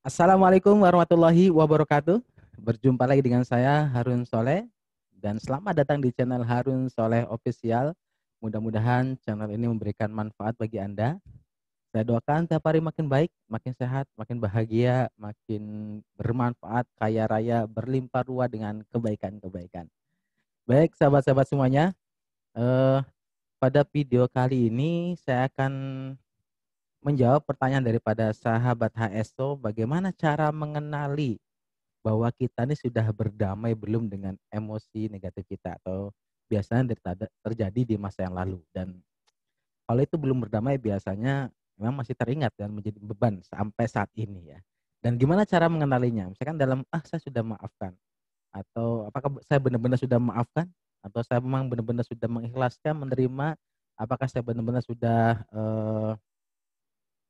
Assalamualaikum warahmatullahi wabarakatuh. Berjumpa lagi dengan saya Harun Soleh dan selamat datang di channel Harun Soleh Official. Mudah-mudahan channel ini memberikan manfaat bagi Anda. Saya doakan tiap hari makin baik, makin sehat, makin bahagia, makin bermanfaat, kaya raya, berlimpah ruah dengan kebaikan-kebaikan. Baik, sahabat-sahabat semuanya, eh, pada video kali ini saya akan menjawab pertanyaan daripada sahabat HSO, bagaimana cara mengenali bahwa kita ini sudah berdamai belum dengan emosi negatif kita atau biasanya terjadi di masa yang lalu. Dan kalau itu belum berdamai biasanya memang masih teringat dan menjadi beban sampai saat ini ya. Dan gimana cara mengenalinya? Misalkan dalam saya sudah maafkan, atau apakah saya benar-benar sudah memaafkan, atau saya memang benar-benar sudah mengikhlaskan menerima, apakah saya benar-benar sudah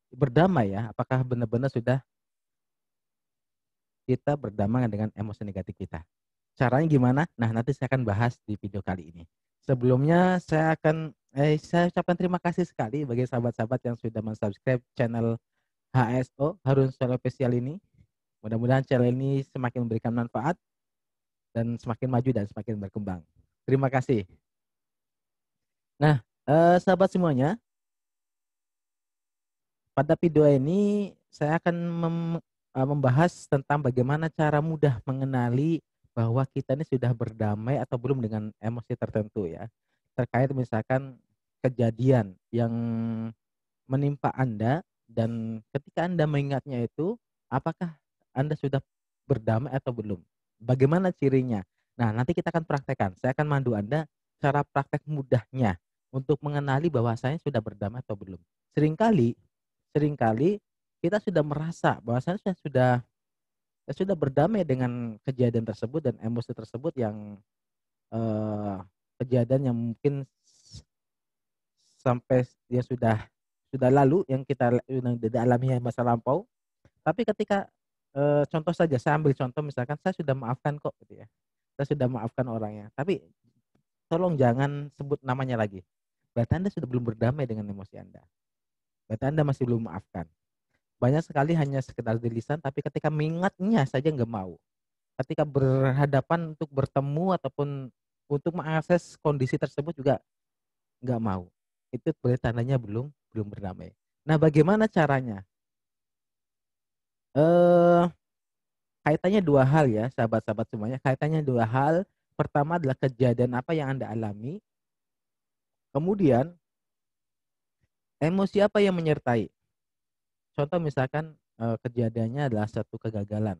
berdamai ya, apakah benar-benar sudah kita berdamai dengan emosi negatif kita. Caranya gimana? Nah, nanti saya akan bahas di video kali ini. Sebelumnya saya ucapkan terima kasih sekali bagi sahabat-sahabat yang sudah mensubscribe channel HSO Harun Solo Official ini. Mudah-mudahan channel ini semakin memberikan manfaat dan semakin maju dan semakin berkembang. Terima kasih. Nah, sahabat semuanya, pada video ini saya akan membahas tentang bagaimana cara mudah mengenali bahwa kita ini sudah berdamai atau belum dengan emosi tertentu ya. Terkait misalkan kejadian yang menimpa Anda dan ketika Anda mengingatnya itu, apakah Anda sudah berdamai atau belum? Bagaimana cirinya? Nah, nanti kita akan praktekkan. Saya akan mandu Anda cara praktek mudahnya untuk mengenali bahwa saya sudah berdamai atau belum. Seringkali, seringkali kita sudah merasa bahwa saya sudah berdamai dengan kejadian tersebut dan emosi tersebut yang eh, kejadian yang mungkin sampai ya sudah lalu yang kita yang alami masa lampau. Tapi ketika contoh saja saya ambil contoh misalkan saya sudah maafkan kok gitu ya. Saya sudah maafkan orangnya. Tapi tolong jangan sebut namanya lagi. Berarti Anda sudah belum berdamai dengan emosi Anda. Berarti Anda masih belum maafkan. Banyak sekali hanya sekedar di lisan tapi ketika mengingatnya saja nggak mau. Ketika berhadapan untuk bertemu ataupun untuk mengakses kondisi tersebut juga nggak mau. Itu berarti tandanya belum belum berdamai. Nah, bagaimana caranya? Eh, Kaitannya dua hal ya, sahabat-sahabat semuanya. Kaitannya dua hal. Pertama adalah kejadian apa yang Anda alami. Kemudian, emosi apa yang menyertai. Contoh misalkan kejadiannya adalah satu kegagalan.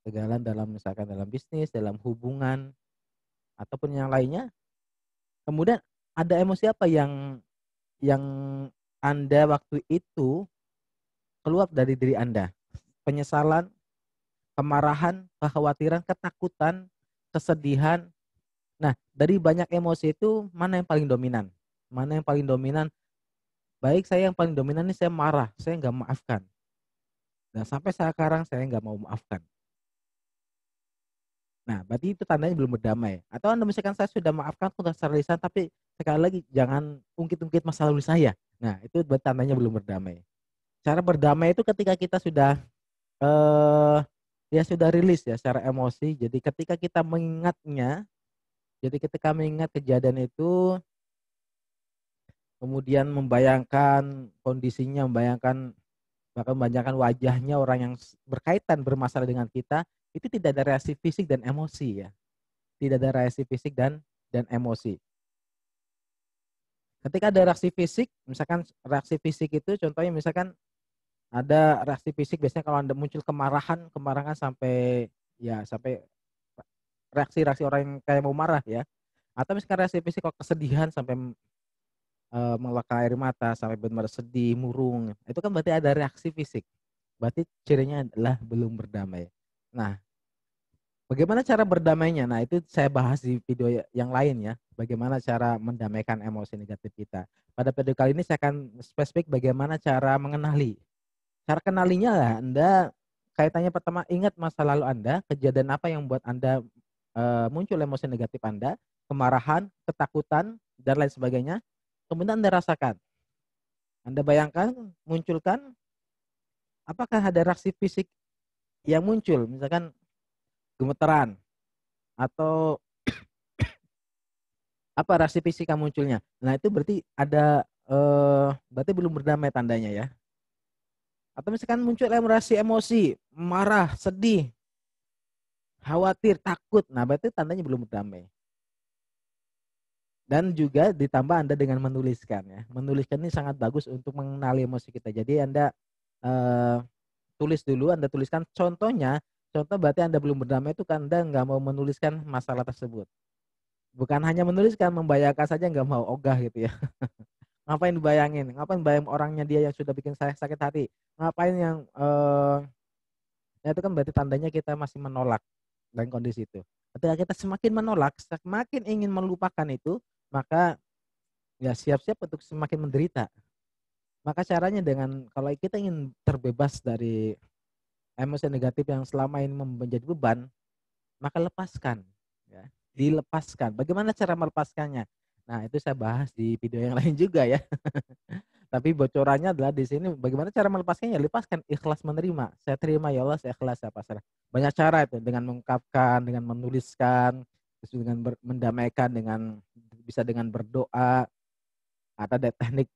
Kegagalan dalam misalkan dalam bisnis, dalam hubungan, ataupun yang lainnya. Kemudian ada emosi apa yang Anda waktu itu keluar dari diri Anda. Penyesalan, kemarahan, kekhawatiran, ketakutan, kesedihan. Nah, dari banyak emosi itu mana yang paling dominan? Mana yang paling dominan? Baik, saya yang paling dominan ini saya marah, saya nggak maafkan. Dan sampai sekarang saya nggak mau maafkan. Nah, berarti itu tandanya belum berdamai. Atau Anda misalkan saya sudah maafkan sudah secara lisan, tapi sekali lagi jangan ungkit-ungkit masa lalu saya. Nah, itu berarti tandanya belum berdamai. Cara berdamai itu ketika kita sudah eh ya sudah rilis ya secara emosi. Jadi ketika kita mengingatnya, jadi ketika mengingat kejadian itu, kemudian membayangkan kondisinya, membayangkan bahkan membayangkan wajahnya orang yang berkaitan bermasalah dengan kita, itu tidak ada reaksi fisik dan emosi ya. Tidak ada reaksi fisik dan emosi. Ketika ada reaksi fisik, misalkan reaksi fisik itu contohnya misalkan ada reaksi fisik biasanya kalau Anda muncul kemarahan, kemarahan sampai ya sampai reaksi-reaksi orang yang kayak mau marah ya. Atau misalkan reaksi fisik kalau kesedihan sampai mengeluarkan air mata, sampai benar-benar sedih, murung. Itu kan berarti ada reaksi fisik. Berarti cirinya adalah belum berdamai. Nah, bagaimana cara berdamainya? Nah, itu saya bahas di video yang lain ya. Bagaimana cara mendamaikan emosi negatif kita. Pada video kali ini saya akan spesifik bagaimana cara mengenali. Cara kenalinya lah, Anda kaitannya pertama ingat masa lalu Anda, kejadian apa yang membuat Anda muncul emosi negatif Anda, kemarahan, ketakutan, dan lain sebagainya. Kemudian Anda rasakan. Anda bayangkan, munculkan, apakah ada reaksi fisik yang muncul, misalkan gemeteran atau apa reaksi fisika munculnya. Nah, itu berarti ada berarti belum berdamai tandanya ya. Atau misalkan muncul reaksi emosi, marah, sedih, khawatir, takut. Nah, berarti tandanya belum berdamai. Dan juga ditambah Anda dengan menuliskan ya. Menuliskan ini sangat bagus untuk mengenali emosi kita. Jadi Anda eh, tulis dulu, Anda tuliskan contohnya. Contoh berarti Anda belum berdamai itu kan Anda nggak mau menuliskan masalah tersebut. Bukan hanya menuliskan, membayangkan saja nggak mau, ogah gitu ya. Ngapain bayangin? Ngapain bayang orangnya dia yang sudah bikin saya sakit hati? Ngapain yang ya itu kan berarti tandanya kita masih menolak dalam kondisi itu. Ketika kita semakin menolak, semakin ingin melupakan itu, maka ya siap-siap untuk semakin menderita. Maka caranya dengan kalau kita ingin terbebas dari emosi negatif yang selama ini menjadi beban, maka lepaskan. Ya. Dilepaskan. Bagaimana cara melepaskannya? Nah, itu saya bahas di video yang lain juga ya. Tapi bocorannya adalah di sini bagaimana cara melepaskannya? Lepaskan, ikhlas menerima. Saya terima ya Allah, saya ikhlas, saya pasrah. Banyak cara itu, dengan mengungkapkan, dengan menuliskan, terus dengan mendamaikan, dengan bisa dengan berdoa, atau ada teknik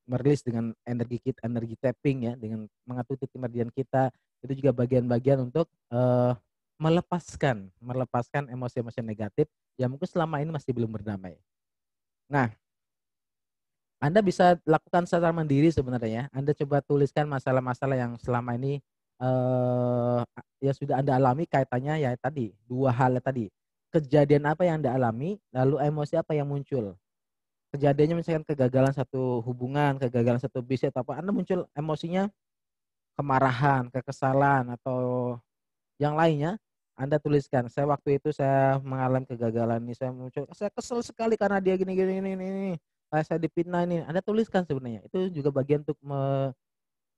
merilis dengan energi kita, energi tapping ya, dengan mengatur titik meridian kita. Itu juga bagian-bagian untuk melepaskan emosi-emosi negatif yang mungkin selama ini masih belum berdamai. Nah, Anda bisa lakukan secara mandiri sebenarnya ya. Anda coba tuliskan masalah-masalah yang selama ini ya sudah Anda alami, kaitannya ya tadi, dua hal tadi. Kejadian apa yang Anda alami, lalu emosi apa yang muncul. Kejadiannya misalkan kegagalan satu hubungan, kegagalan satu bisnis atau apa, Anda muncul emosinya kemarahan, kekesalan atau yang lainnya, Anda tuliskan. Saya waktu itu saya mengalami kegagalan ini, saya muncul, saya kesel sekali karena dia gini gini ini. Saya dipitnah ini. Anda tuliskan sebenarnya. Itu juga bagian untuk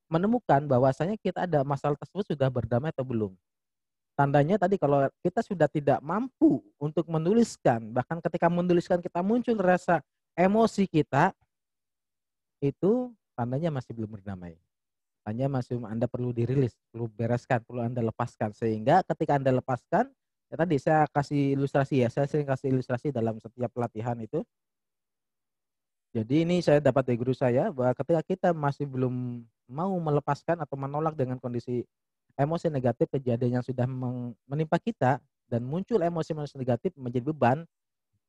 menemukan bahwasanya kita ada masalah tersebut sudah berdamai atau belum. Tandanya tadi kalau kita sudah tidak mampu untuk menuliskan, bahkan ketika menuliskan kita muncul rasa emosi kita, itu tandanya masih belum berdamai. Hanya masih Anda perlu dirilis, perlu bereskan, perlu Anda lepaskan. Sehingga ketika Anda lepaskan, ya tadi saya kasih ilustrasi ya, saya sering kasih ilustrasi dalam setiap pelatihan itu. Jadi ini saya dapat dari guru saya bahwa ketika kita masih belum mau melepaskan atau menolak dengan kondisi emosi negatif kejadian yang sudah menimpa kita dan muncul emosi-emosi negatif menjadi beban,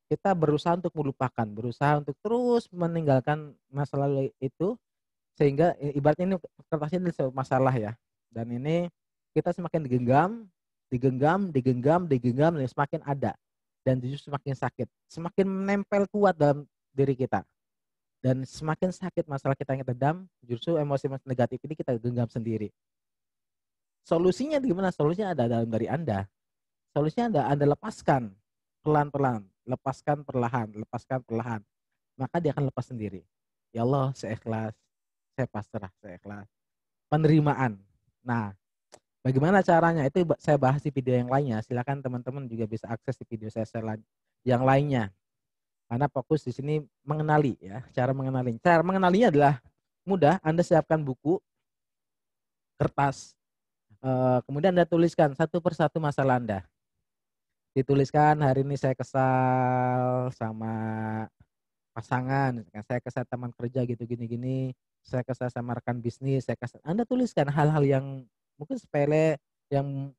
kita berusaha untuk melupakan, berusaha untuk terus meninggalkan masa lalu itu sehingga ibaratnya ini kertasnya ini masalah ya. Dan ini kita semakin digenggam, dan semakin ada. Dan justru semakin sakit, semakin menempel kuat dalam diri kita. Dan semakin sakit masalah kita yang redam, justru emosi negatif ini kita genggam sendiri. Solusinya gimana? Solusinya ada dalam dari Anda. Solusinya Anda lepaskan pelan-pelan, lepaskan perlahan. Maka dia akan lepas sendiri. Ya Allah, saya ikhlas, saya pasrah, saya ikhlas. Penerimaan. Nah, bagaimana caranya? Itu saya bahas di video yang lainnya. Silakan teman-teman juga bisa akses di video saya yang lainnya. Karena fokus di sini mengenali ya, cara mengenali. Cara mengenalinya adalah mudah. Anda siapkan buku, kertas, kemudian Anda tuliskan satu persatu masalah Anda. Dituliskan hari ini saya kesal sama pasangan, saya kesal teman kerja gitu gini-gini, saya kesal sama rekan bisnis, saya kesal. Anda tuliskan hal-hal yang mungkin sepele, yang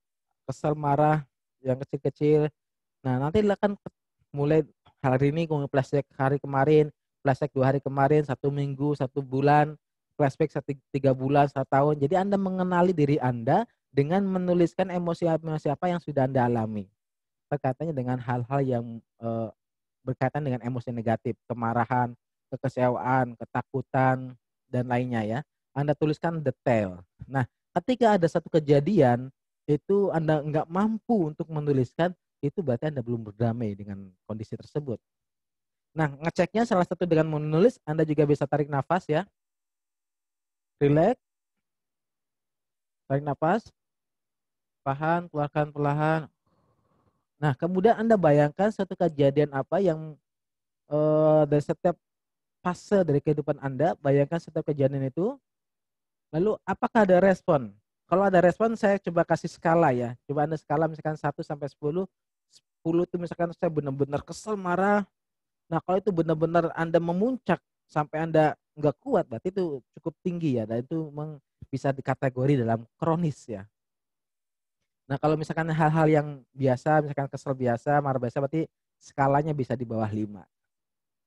kesal marah, yang kecil-kecil. Nah, nanti akan mulai hari ini flashback hari kemarin, flashback 2 hari kemarin, 1 minggu, 1 bulan, flashback 3 bulan, 1 tahun. Jadi Anda mengenali diri Anda dengan menuliskan emosi-emosi apa yang sudah Anda alami. Terkaitannya dengan hal-hal yang berkaitan dengan emosi negatif, kemarahan, kekecewaan, ketakutan, dan lainnya ya. Anda tuliskan detail. Nah, ketika ada satu kejadian, itu Anda nggak mampu untuk menuliskan, itu berarti Anda belum berdamai dengan kondisi tersebut. Nah, ngeceknya salah satu dengan menulis, Anda juga bisa tarik nafas ya. Relax, tarik nafas, tahan, keluarkan perlahan. Nah, kemudian Anda bayangkan satu kejadian apa yang dari setiap fase dari kehidupan Anda, bayangkan setiap kejadian itu, lalu apakah ada respon? Kalau ada respon saya coba kasih skala ya. Coba Anda skala misalkan 1 sampai 10. 10 itu misalkan saya benar-benar kesel, marah. Nah, kalau itu benar-benar Anda memuncak sampai Anda nggak kuat, berarti itu cukup tinggi ya, dan itu memang bisa dikategori dalam kronis ya. Nah, kalau misalkan hal-hal yang biasa, misalkan kesel biasa, marah biasa, berarti skalanya bisa di bawah 5.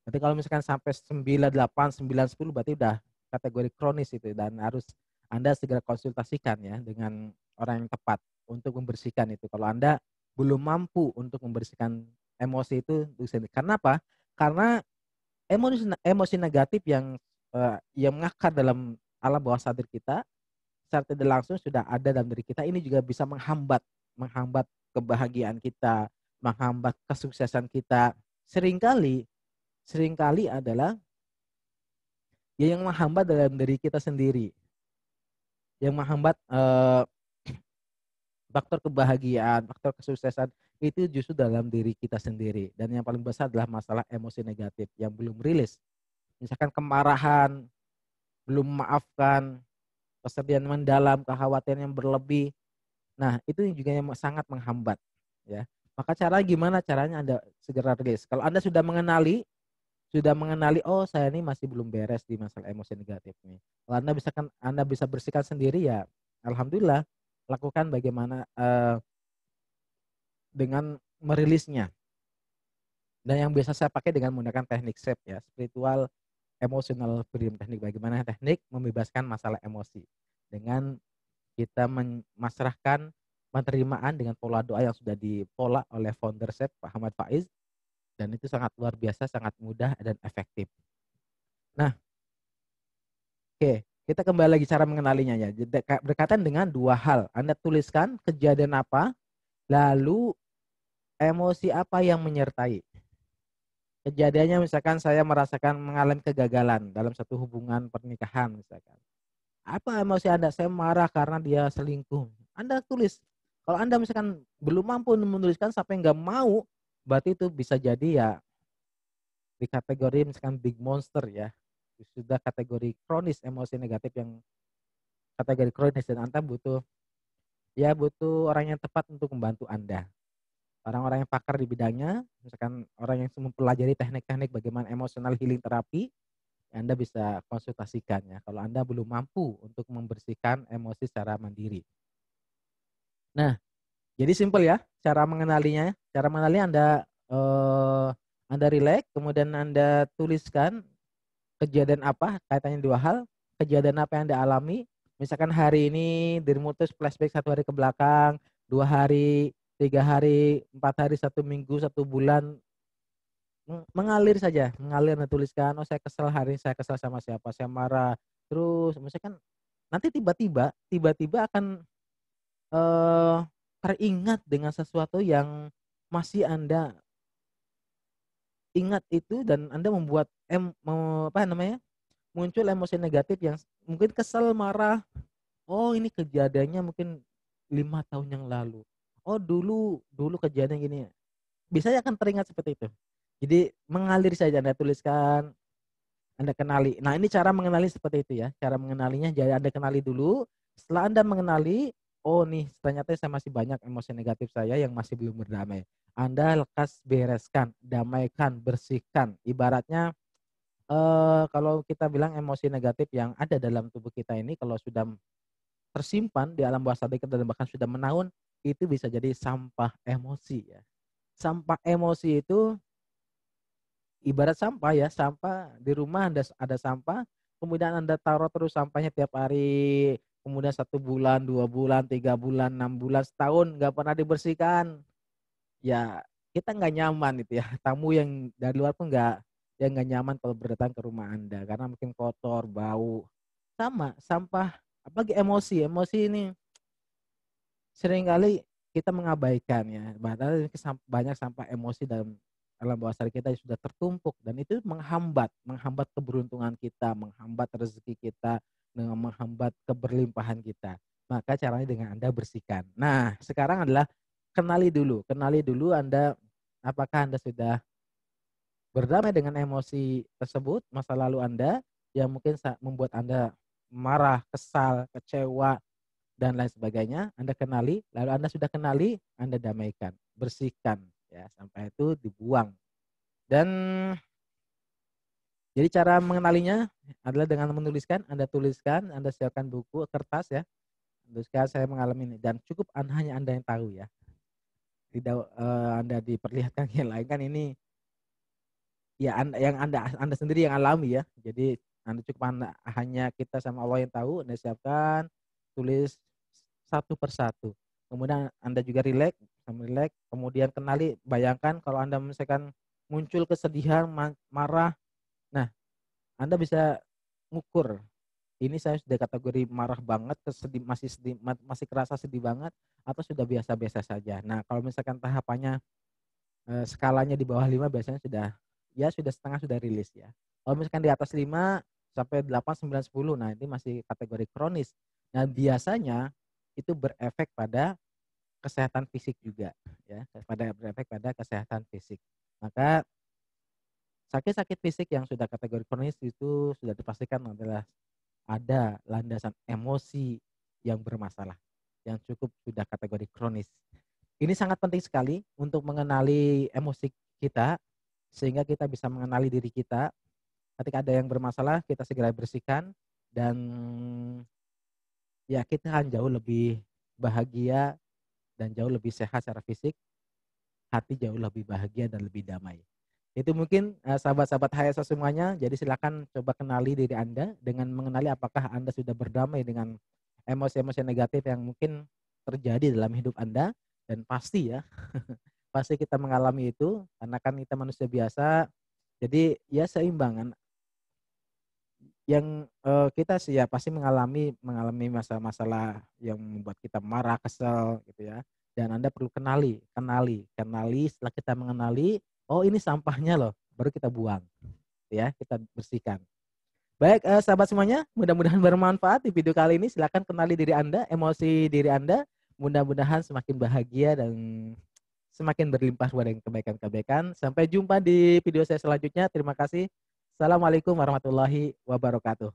Berarti kalau misalkan sampai 9, 8, 9, 10, berarti udah kategori kronis itu, dan harus Anda segera konsultasikan ya dengan orang yang tepat untuk membersihkan itu. Kalau Anda belum mampu untuk membersihkan emosi itu sendiri. Karena apa? Karena emosi negatif yang mengakar dalam alam bawah sadar kita secara tidak langsung sudah ada dalam diri kita, ini juga bisa menghambat menghambat kebahagiaan kita, menghambat kesuksesan kita. Seringkali seringkali adalah ya yang menghambat dalam diri kita sendiri, yang menghambat faktor kebahagiaan, faktor kesuksesan itu justru dalam diri kita sendiri. Dan yang paling besar adalah masalah emosi negatif yang belum rilis. Misalkan kemarahan, belum memaafkan, kesedihan mendalam, kekhawatiran yang berlebih. Nah, itu juga yang sangat menghambat ya. Maka gimana caranya Anda segera rilis? Kalau Anda sudah mengenali, oh saya ini masih belum beres di masalah emosi negatif nih. Kalau Anda bisa bersihkan sendiri ya, alhamdulillah. Lakukan bagaimana dengan merilisnya. Dan yang biasa saya pakai dengan menggunakan teknik SEP ya, spiritual emotional freedom teknik. Bagaimana teknik membebaskan masalah emosi dengan kita memasrahkan penerimaan dengan pola doa yang sudah dipola oleh founder SEP Pak Ahmad Faiz, dan itu sangat luar biasa, sangat mudah dan efektif. Nah, oke, kita kembali lagi cara mengenalinya ya. Berkaitan dengan dua hal. Anda tuliskan kejadian apa, lalu emosi apa yang menyertai. Kejadiannya misalkan saya merasakan mengalami kegagalan dalam satu hubungan pernikahan misalkan. Apa emosi Anda? Saya marah karena dia selingkuh. Anda tulis. Kalau Anda misalkan belum mampu menuliskan sampai nggak mau, berarti itu bisa jadi ya di kategori misalkan big monster ya. Sudah kategori kronis emosi negatif, yang kategori kronis, dan Anda butuh orang yang tepat untuk membantu Anda. Orang-orang yang pakar di bidangnya, misalkan orang yang mempelajari teknik-teknik bagaimana emotional healing terapi, Anda bisa konsultasikan ya kalau Anda belum mampu untuk membersihkan emosi secara mandiri. Nah, jadi simpel ya cara mengenalinya. Cara mengenali Anda relax, kemudian Anda tuliskan kejadian apa, kaitannya dua hal. Kejadian apa yang Anda alami? Misalkan hari ini dirimu terus flashback 1 hari ke belakang, 2 hari, 3 hari, 4 hari, 1 minggu, 1 bulan, mengalir saja, mengalir. Anda tuliskan, oh saya kesel hari ini, saya kesel sama siapa, saya marah. Terus misalkan nanti tiba-tiba akan eh, teringat dengan sesuatu yang masih Anda ingat itu, dan Anda muncul emosi negatif yang mungkin kesel, marah. Oh, ini kejadiannya mungkin 5 tahun yang lalu. Oh, dulu dulu kejadian gini. Biasanya akan teringat seperti itu. Jadi mengalir saja, Anda tuliskan, Anda kenali. Nah, ini cara mengenali seperti itu ya. Cara mengenalinya, jadi Anda kenali dulu. Setelah Anda mengenali, oh nih ternyata saya masih banyak emosi negatif saya yang masih belum berdamai. Anda lekas bereskan, damaikan, bersihkan. Ibaratnya kalau kita bilang emosi negatif yang ada dalam tubuh kita ini kalau sudah tersimpan di alam bawah sadar kita dan bahkan sudah menaun, itu bisa jadi sampah emosi ya. Sampah emosi itu ibarat sampah ya, sampah di rumah Anda ada sampah, kemudian Anda taruh terus sampahnya tiap hari, kemudian 1 bulan, 2 bulan, 3 bulan, 6 bulan, setahun nggak pernah dibersihkan. Ya kita nggak nyaman itu ya. Tamu yang dari luar pun nggak nyaman kalau berdatang ke rumah Anda karena mungkin kotor, bau. Sama sampah, apalagi emosi. Emosi ini seringkali kita mengabaikan ya. Bahkan banyak sampah emosi dalam alam bawah sadar kita yang sudah tertumpuk, dan itu menghambat keberuntungan kita, menghambat rezeki kita, dengan menghambat keberlimpahan kita. Maka caranya dengan Anda bersihkan. Nah, sekarang adalah kenali dulu Anda, apakah Anda sudah berdamai dengan emosi tersebut, masa lalu Anda yang mungkin membuat Anda marah, kesal, kecewa, dan lain sebagainya. Anda kenali, lalu Anda sudah kenali, Anda damaikan, bersihkan ya, sampai itu dibuang. Dan jadi cara mengenalinya adalah dengan menuliskan, Anda tuliskan, Anda siapkan buku, kertas ya. Tuliskan saya mengalami ini dan cukup hanya Anda yang tahu ya. Tidak Anda diperlihatkan yang lain, kan ini ya Anda sendiri yang alami ya. Jadi Anda cukup hanya kita sama Allah yang tahu. Anda siapkan, tulis satu persatu. Kemudian Anda juga rileks, kemudian kenali, bayangkan kalau Anda misalkan muncul kesedihan, marah. Nah, Anda bisa ngukur, ini saya sudah kategori marah banget, masih kerasa sedih banget, atau sudah biasa-biasa saja. Nah, kalau misalkan tahapannya skalanya di bawah 5 biasanya sudah setengah sudah rilis ya. Kalau misalkan di atas 5 sampai 8, 9, 10, nah ini masih kategori kronis. Nah, biasanya itu berefek pada kesehatan fisik juga ya, berefek pada kesehatan fisik. Maka sakit-sakit fisik yang sudah kategori kronis itu sudah dipastikan adalah ada landasan emosi yang bermasalah, yang cukup sudah kategori kronis. Ini sangat penting sekali untuk mengenali emosi kita, sehingga kita bisa mengenali diri kita. Ketika ada yang bermasalah, kita segera bersihkan, dan ya kita akan jauh lebih bahagia dan jauh lebih sehat secara fisik, hati jauh lebih bahagia dan lebih damai. Itu mungkin sahabat-sahabat HSO semuanya. Jadi silakan coba kenali diri Anda dengan mengenali apakah Anda sudah berdamai dengan emosi-emosi negatif yang mungkin terjadi dalam hidup Anda. Dan pasti ya, pasti kita mengalami itu karena kan kita manusia biasa. Jadi ya seimbangan yang kita sih ya pasti mengalami masalah-masalah yang membuat kita marah, kesel gitu ya. Dan Anda perlu kenali. Setelah kita mengenali, oh ini sampahnya loh, baru kita buang, ya kita bersihkan. Baik sahabat semuanya, mudah-mudahan bermanfaat di video kali ini. Silakan kenali diri Anda, emosi diri Anda. Mudah-mudahan semakin bahagia dan semakin berlimpah ruah dengan kebaikan-kebaikan. Sampai jumpa di video saya selanjutnya. Terima kasih. Assalamualaikum warahmatullahi wabarakatuh.